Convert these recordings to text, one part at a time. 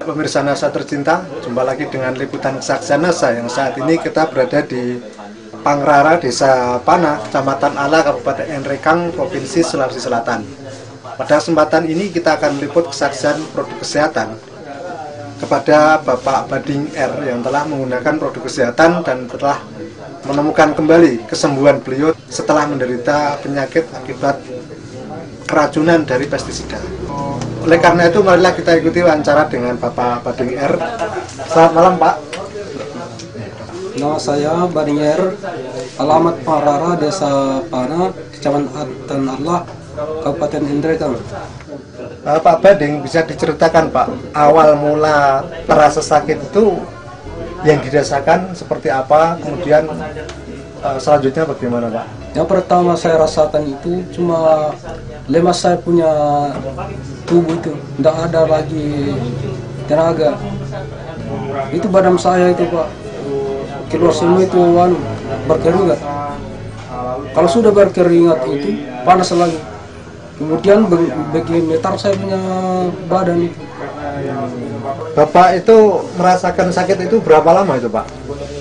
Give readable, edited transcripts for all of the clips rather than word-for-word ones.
pemirsa NASA tercinta, jumpa lagi dengan liputan kesaksian NASA yang saat ini kita berada di Pangrara, Desa Panah, Kecamatan Ala, Kabupaten Nrekang, Provinsi Sulawesi Selatan. Pada kesempatan ini kita akan meliput kesaksian produk kesehatan kepada Bapak Bading R yang telah menggunakan produk kesehatan dan telah menemukan kembali kesembuhan beliau setelah menderita penyakit akibat keracunan dari pestisida. Oleh karena itu, marilah kita ikuti wawancara dengan Bapak Bading R. Selamat malam, Pak. Nama saya Bading R, alamat Pangrara, Desa Panah, Kecamatan Allah, Kabupaten Nrekang. Pak Bading, bisa diceritakan, Pak, awal mula terasa sakit itu yang dirasakan seperti apa, kemudian selanjutnya bagaimana, Pak? Yang pertama saya rasakan itu cuma lemas, saya punya tubuh itu tidak ada lagi tenaga. Itu badan saya itu, Pak, keluar semua itu berkeringat. Kalau sudah berkeringat itu panas lagi. Kemudian bergemetar saya punya badan itu. Bapak itu merasakan sakit itu berapa lama itu, Pak?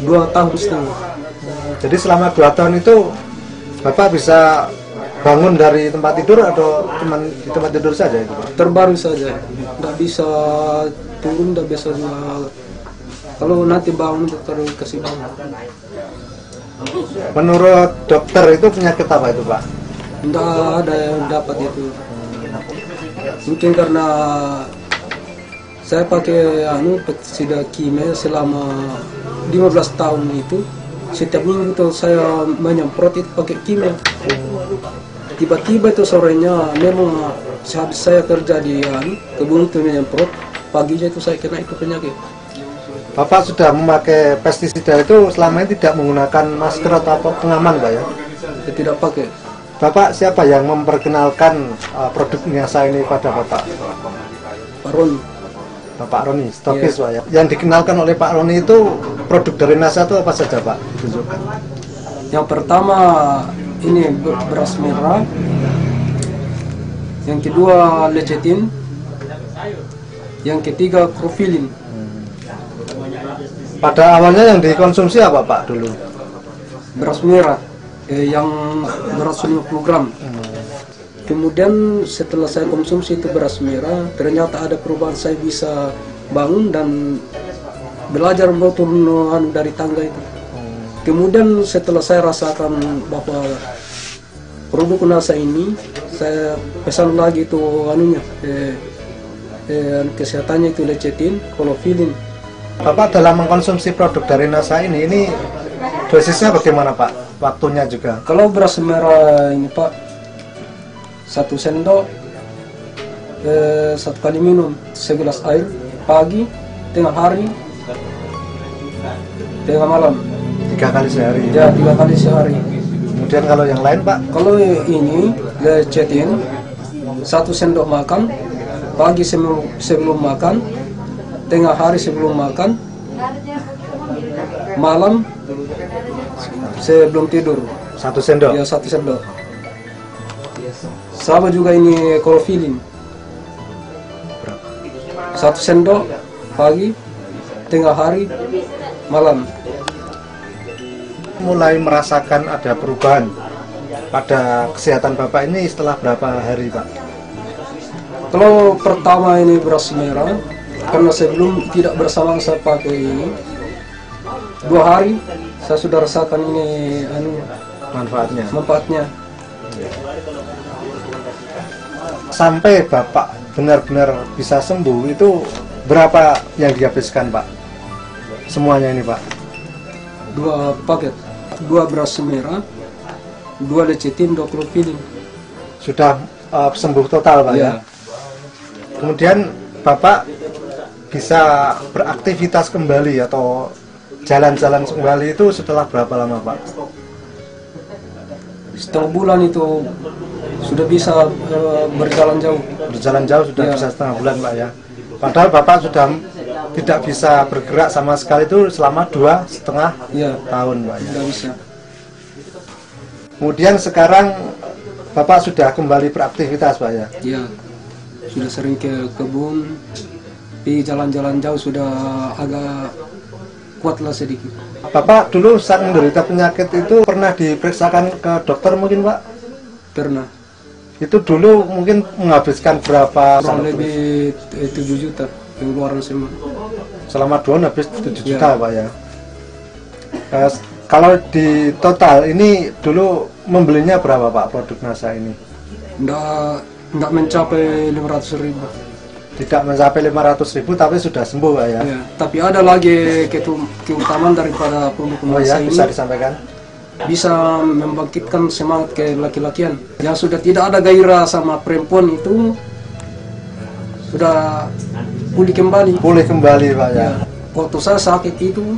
2 tahun setengah. Jadi selama 2 tahun itu Bapak bisa bangun dari tempat tidur atau cuma di tempat tidur saja itu, Pak? Terbaring saja, tidak bisa turun, tidak bisa juga. Kalau nanti bangun dokter kasih bangun. Menurut dokter itu penyakit apa itu, Pak? Tidak ada yang dapat itu. Mungkin karena saya pakai pestisida kimia selama 15 tahun itu. Setiap minggu itu saya menyemprot itu pakai kimia. Tiba-tiba itu sorenya memang sehabis saya kerja di kebun itu menyemprot, paginya itu saya kena itu penyakit. Bapak sudah memakai pestisida itu selama ini tidak menggunakan masker atau pengaman, Pak, ya? Saya tidak pakai. Bapak siapa yang memperkenalkan produk NASA ini pada Bapak? Pak Roni. Bapak Roni, stokis, Pak, ya? Yang dikenalkan oleh Pak Roni itu produk dari NASA itu apa saja, Pak? Tunjukkan. Yang pertama ini beras merah, yang kedua lecithin, yang ketiga krofilin. Pada awalnya yang dikonsumsi apa, Pak, dulu? Beras merah, yang 150 gram. Kemudian setelah saya konsumsi itu beras merah, ternyata ada perubahan, saya bisa bangun dan belajar turun dari tangga itu. Kemudian setelah saya rasakan bahwa produk NASA ini, saya pesan lagi itu kesehatannya itu lecithin, krofilin. Bapak dalam mengkonsumsi produk dari NASA ini dosisnya bagaimana, Pak? Waktunya juga? Kalau beras merah ini, Pak, 1 sendok 1 kali minum, segelas air pagi, tengah hari, tengah malam. 3 kali sehari? Ya, 3 kali sehari. Kemudian kalau yang lain, Pak? Kalau ini lecithin 1 sendok makan, pagi sebelum makan, tengah hari sebelum makan, malam sebelum tidur. 1 sendok? Ya, 1 sendok. Sama juga ini krofilin. 1 sendok pagi, tengah hari, malam. Mulai merasakan ada perubahan pada kesehatan Bapak ini setelah berapa hari, Pak? Kalau pertama ini beras merah, karena sebelum tidak bersama saya pakai ini, 2 hari saya sudah rasakan ini manfaatnya. Sampai Bapak benar-benar bisa sembuh itu berapa yang dihabiskan, Pak? Semuanya ini, Pak? 2 paket, 2 beras merah, 2 lecithin, 2 krofilin. Sudah sembuh total, Pak, ya? Kemudian Bapak bisa beraktivitas kembali atau jalan-jalan kembali itu setelah berapa lama, Pak? Setengah bulan itu sudah bisa berjalan jauh. Berjalan jauh sudah Ya. Bisa setengah bulan, Pak, ya? Padahal Bapak sudah tidak bisa bergerak sama sekali itu selama 2,5 tahun, Pak, ya? Tidak bisa. Kemudian sekarang Bapak sudah kembali beraktivitas, Pak, ya? Ya, sudah sering ke kebun, Tapi jalan-jalan jauh sudah agak kuatlah sedikit. Bapak dulu saat menderita penyakit itu pernah diperiksakan ke dokter mungkin Pak? Pernah. Itu dulu mungkin menghabiskan berapa? Kurang lebih 7 juta pengeluaran semua. Selama 2 tahun habis 7 juta Ya. Pak ya. Kalau di total ini dulu membelinya berapa Pak produk NASA ini? Nggak mencapai 500.000. Tidak mencapai 500.000 tapi sudah sembuh Pak ya? Ya, tapi ada lagi keutamaan daripada produk Oh ya, NASA ini. bisa disampaikan? Bisa membangkitkan semangat ke laki-lakian. Yang sudah tidak ada gairah sama perempuan itu sudah pulih kembali. Pulih kembali Pak ya? Waktu saya sakit itu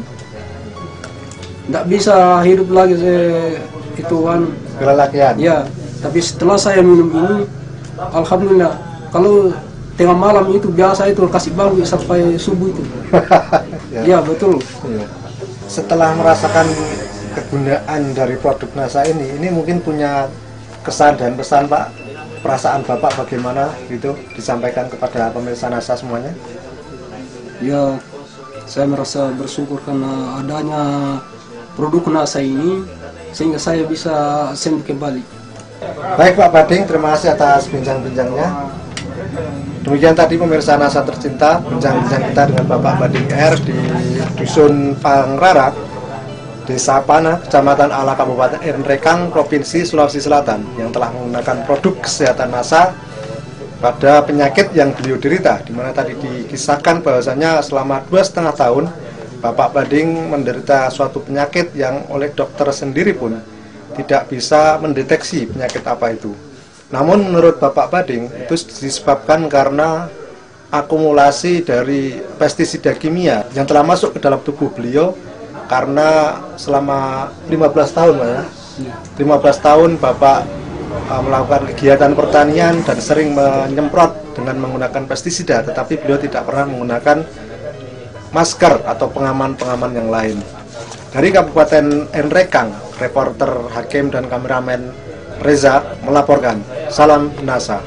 tidak bisa hidup lagi itu kan. Kelelakian? Ya, tapi setelah saya minum ini, alhamdulillah. Kalau tengah malam itu biasa itu kasih bangun sampai subuh itu. Ya betul. Ya. Setelah merasakan kegunaan dari produk NASA ini mungkin punya kesan dan pesan Pak, perasaan Bapak bagaimana gitu disampaikan kepada pemirsa NASA semuanya? Ya, saya merasa bersyukur karena adanya produk NASA ini sehingga saya bisa sembuh kembali. Baik Pak Bading, terima kasih atas bincang-bincangnya. Demikian tadi pemirsa NASA tercinta, bincang-bincang kita dengan Bapak Bading R di Dusun Pangrara, Desa Panah, Kecamatan Ala, Kabupaten Nrekang, Provinsi Sulawesi Selatan, yang telah menggunakan produk kesehatan NASA pada penyakit yang beliau derita, di mana tadi dikisahkan bahwasanya selama 2,5 tahun Bapak Bading menderita suatu penyakit yang oleh dokter sendiri pun tidak bisa mendeteksi penyakit apa itu. Namun menurut Bapak Bading itu disebabkan karena akumulasi dari pestisida kimia yang telah masuk ke dalam tubuh beliau. Karena selama 15 tahun Pak ya, 15 tahun Bapak melakukan kegiatan pertanian dan sering menyemprot dengan menggunakan pestisida, tetapi beliau tidak pernah menggunakan masker atau pengaman-pengaman yang lain. Dari Kabupaten Nrekang, reporter Hakim dan kameramen Reza melaporkan. Salam NASA.